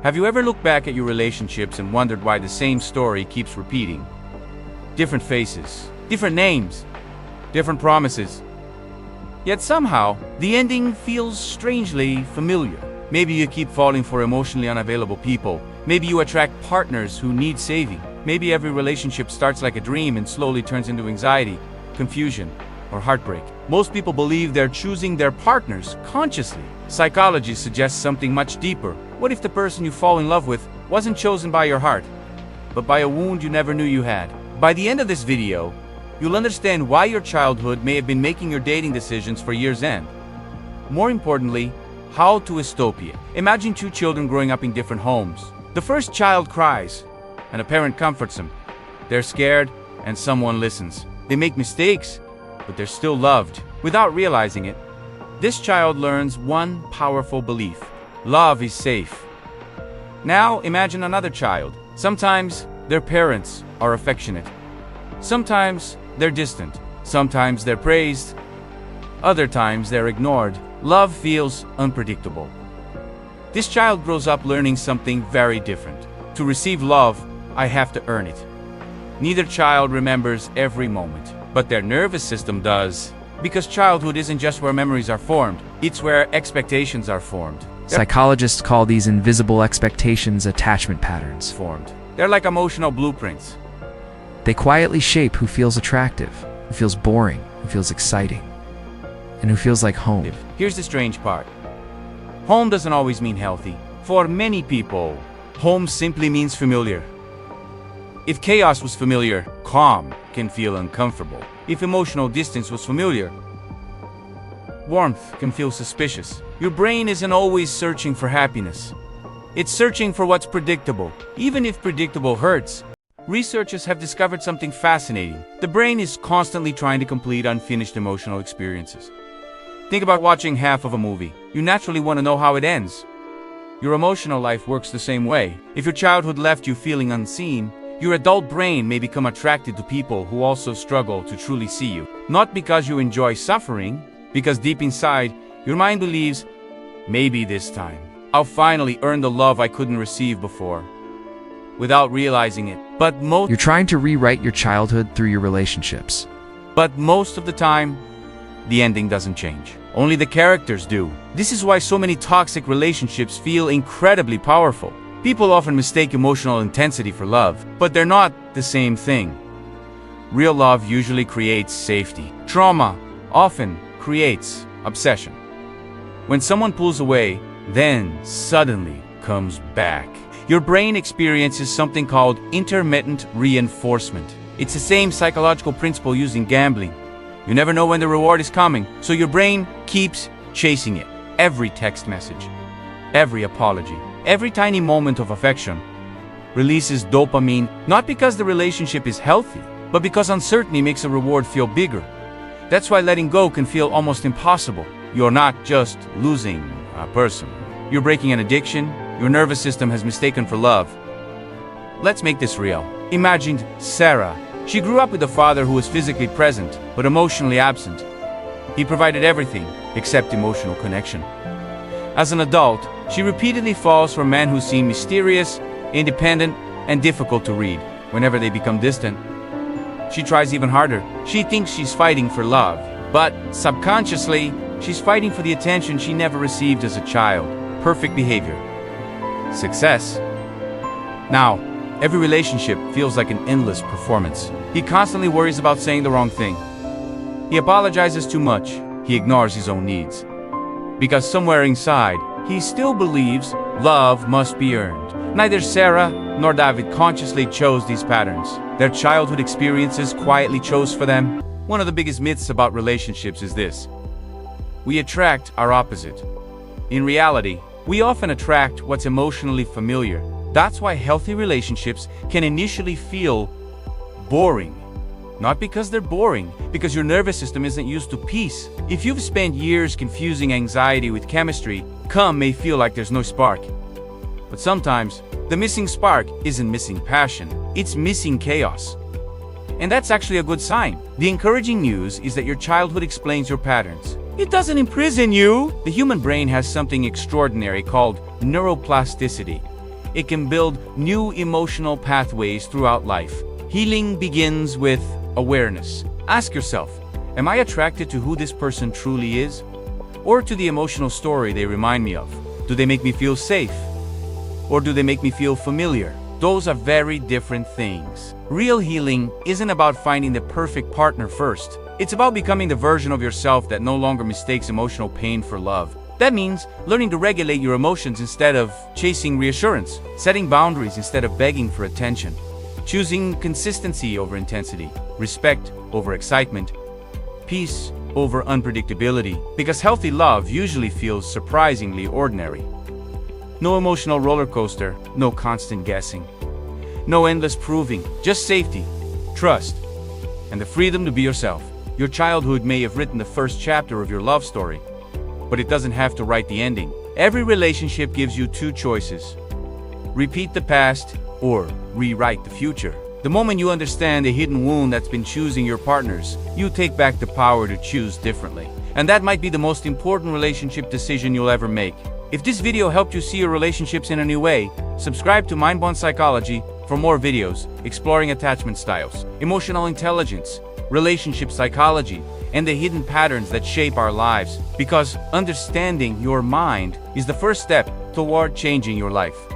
Have you ever looked back at your relationships and wondered why the same story keeps repeating? Different faces, different names, different promises. Yet somehow, the ending feels strangely familiar. Maybe you keep falling for emotionally unavailable people. Maybe you attract partners who need saving. Maybe every relationship starts like a dream and slowly turns into anxiety, confusion, or heartbreak. Most people believe they're choosing their partners consciously. Psychology suggests something much deeper. What if the person you fall in love with wasn't chosen by your heart, but by a wound you never knew you had? By the end of this video, you'll understand why your childhood may have been making your dating decisions for years end. More importantly, how to stop it. Imagine two children growing up in different homes. The first child cries, and a parent comforts him. They're scared, and someone listens. They make mistakes, but they're still loved. Without realizing it, this child learns one powerful belief: love is safe. Now imagine another child. Sometimes their parents are affectionate. Sometimes they're distant. Sometimes they're praised. Other times they're ignored. Love feels unpredictable. This child grows up learning something very different. To receive love, I have to earn it. Neither child remembers every moment, but their nervous system does. Because childhood isn't just where memories are formed, it's where expectations are formed. Psychologists call these invisible expectations attachment patterns. They're like emotional blueprints. They quietly shape who feels attractive, who feels boring, who feels exciting, and who feels like home. Here's the strange part. Home doesn't always mean healthy. For many people, home simply means familiar. If chaos was familiar, calm can feel uncomfortable. If emotional distance was familiar, warmth can feel suspicious. Your brain isn't always searching for happiness. It's searching for what's predictable, even if predictable hurts. Researchers have discovered something fascinating. The brain is constantly trying to complete unfinished emotional experiences. Think about watching half of a movie. You naturally want to know how it ends. Your emotional life works the same way. If your childhood left you feeling unseen, your adult brain may become attracted to people who also struggle to truly see you. Not because you enjoy suffering, because deep inside, your mind believes, maybe this time, I'll finally earn the love I couldn't receive before. Without realizing it. You're trying to rewrite your childhood through your relationships. But most of the time, the ending doesn't change. Only the characters do. This is why so many toxic relationships feel incredibly powerful. People often mistake emotional intensity for love, but they're not the same thing. Real love usually creates safety. Trauma often creates obsession. When someone pulls away, then suddenly comes back. Your brain experiences something called intermittent reinforcement. It's the same psychological principle used in gambling. You never know when the reward is coming, so your brain keeps chasing it. Every text message, every apology, every tiny moment of affection releases dopamine, not because the relationship is healthy, but because uncertainty makes a reward feel bigger. That's why letting go can feel almost impossible. You're not just losing a person. You're breaking an addiction your nervous system has mistaken for love. Let's make this real. Imagine Sarah. She grew up with a father who was physically present, but emotionally absent. He provided everything except emotional connection. As an adult, she repeatedly falls for men who seem mysterious, independent, and difficult to read. Whenever they become distant, she tries even harder. She thinks she's fighting for love, but subconsciously, she's fighting for the attention she never received as a child. Perfect behavior. Success. Now, every relationship feels like an endless performance. He constantly worries about saying the wrong thing. He apologizes too much. He ignores his own needs. Because somewhere inside, he still believes love must be earned. Neither Sarah nor David consciously chose these patterns. Their childhood experiences quietly chose for them. One of the biggest myths about relationships is this: we attract our opposite. In reality, we often attract what's emotionally familiar. That's why healthy relationships can initially feel boring. Not because they're boring, because your nervous system isn't used to peace. If you've spent years confusing anxiety with chemistry, calm may feel like there's no spark. But sometimes, the missing spark isn't missing passion, it's missing chaos. And that's actually a good sign. The encouraging news is that your childhood explains your patterns. It doesn't imprison you. The human brain has something extraordinary called neuroplasticity. it can build new emotional pathways throughout life. Healing begins with awareness. Ask yourself, am I attracted to who this person truly is? Or to the emotional story they remind me of? Do they make me feel safe? Or do they make me feel familiar? Those are very different things. Real healing isn't about finding the perfect partner first. It's about becoming the version of yourself that no longer mistakes emotional pain for love. That means learning to regulate your emotions instead of chasing reassurance, setting boundaries instead of begging for attention, choosing consistency over intensity, respect over excitement, peace over unpredictability, because healthy love usually feels surprisingly ordinary. No emotional roller coaster, no constant guessing, no endless proving, just safety, trust, and the freedom to be yourself. Your childhood may have written the first chapter of your love story, but it doesn't have to write the ending. Every relationship gives you two choices: repeat the past or rewrite the future. The moment you understand the hidden wound that's been choosing your partners, you take back the power to choose differently. And that might be the most important relationship decision you'll ever make. If this video helped you see your relationships in a new way, subscribe to Mind-Bond Psychology for more videos exploring attachment styles, emotional intelligence, relationship psychology, and the hidden patterns that shape our lives. Because understanding your mind is the first step toward changing your life.